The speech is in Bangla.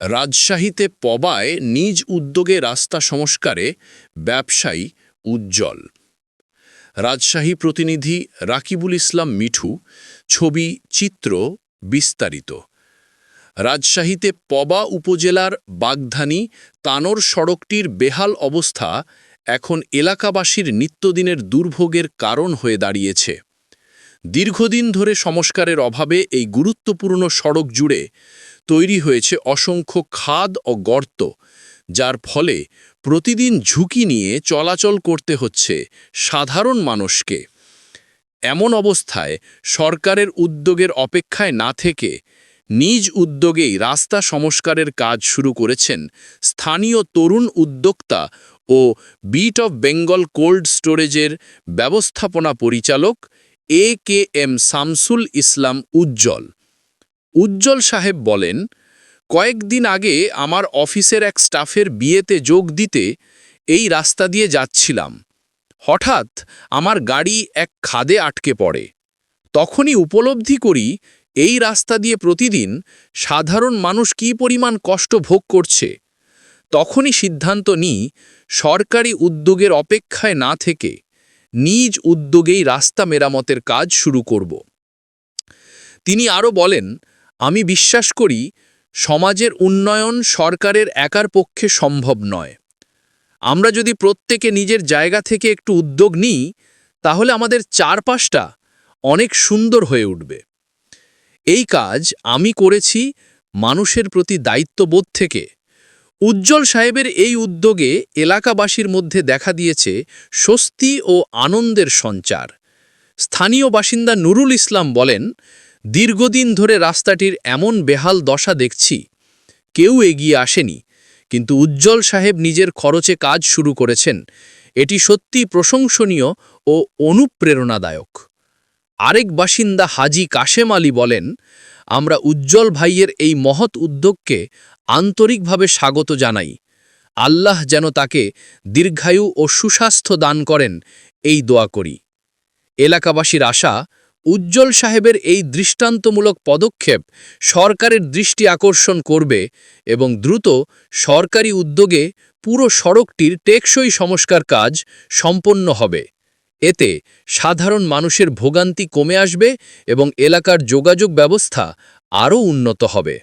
রাজশাহীতে পবায় নিজ উদ্যোগে রাস্তা সংস্কারে ব্যবসায়ী উজ্জ্বল। রাজশাহী প্রতিনিধি রাকিবুল ইসলাম মিঠু, ছবি চিত্র বিস্তারিত। রাজশাহীতে পবা উপজেলার বাগধানী তানোর সড়কটির বেহাল অবস্থা এখন এলাকাবাসীর নিত্যদিনের দুর্ভোগের কারণ হয়ে দাঁড়িয়েছে। দীর্ঘদিন ধরে সংস্কারের অভাবে এই গুরুত্বপূর্ণ সড়ক জুড়ে তৈরি হয়েছে অসংখ্য খাদ ও গর্ত, যার ফলে প্রতিদিন ঝুঁকি নিয়ে চলাচল করতে হচ্ছে সাধারণ মানুষকে। এমন অবস্থায় সরকারের উদ্যোগের অপেক্ষায় না থেকে নিজ উদ্যোগেই রাস্তা সংস্কারের কাজ শুরু করেছেন স্থানীয় তরুণ উদ্যোক্তা ও বিট অফ বেঙ্গল কোল্ড স্টোরেজের ব্যবস্থাপনা পরিচালক AKM শামসুল ইসলাম উজ্জ্বল। উজ্জ্বল সাহেব বলেন, কয়েকদিন আগে আমার অফিসের এক স্টাফের বিয়েতে যোগ দিতে এই রাস্তা দিয়ে যাচ্ছিলাম। হঠাৎ আমার গাড়ি এক খাদে আটকে পড়ে। তখনই উপলব্ধি করি এই রাস্তা দিয়ে প্রতিদিন সাধারণ মানুষ কী পরিমাণ কষ্ট ভোগ করছে। তখনই সিদ্ধান্ত নিই সরকারি উদ্যোগের অপেক্ষায় না থেকে নিজ উদ্যোগেই রাস্তা মেরামতের কাজ শুরু করব। তিনি আরও বলেন, আমি বিশ্বাস করি সমাজের উন্নয়ন সরকারের একার পক্ষে সম্ভব নয়। আমরা যদি প্রত্যেকে নিজের জায়গা থেকে একটু উদ্যোগ নিই, তাহলে আমাদের চারপাশটা অনেক সুন্দর হয়ে উঠবে। এই কাজ আমি করেছি মানুষের প্রতি দায়িত্ববোধ থেকে। উজ্জ্বল সাহেবের এই উদ্যোগে এলাকাবাসীর মধ্যে দেখা দিয়েছে স্বস্তি ও আনন্দের সঞ্চার। স্থানীয় বাসিন্দা নুরুল ইসলাম বলেন, দীর্ঘদিন ধরে রাস্তাটির এমন বেহাল দশা দেখছি, কেউ এগিয়ে আসেনি, কিন্তু উজ্জ্বল সাহেব নিজের খরচে কাজ শুরু করেছেন। এটি সত্যি প্রশংসনীয় ও অনুপ্রেরণাদায়ক। আরেক বাসিন্দা হাজি কাশেম আলী বলেন, আমরা উজ্জ্বল ভাইয়ের এই মহৎ উদ্যোগকে আন্তরিকভাবে স্বাগত জানাই। আল্লাহ যেন তাকে দীর্ঘায়ু ও সুস্বাস্থ্য দান করেন, এই দোয়া করি। এলাকাবাসীর আশা, উজ্জ্বল সাহেবের এই দৃষ্টান্তমূলক পদক্ষেপ সরকারের দৃষ্টি আকর্ষণ করবে এবং দ্রুত সরকারি উদ্যোগে পুরো সড়কটির টেকসই সংস্কার কাজ সম্পন্ন হবে। এতে সাধারণ মানুষের ভোগান্তি কমে আসবে এবং এলাকার যোগাযোগ ব্যবস্থা আরও উন্নত হবে।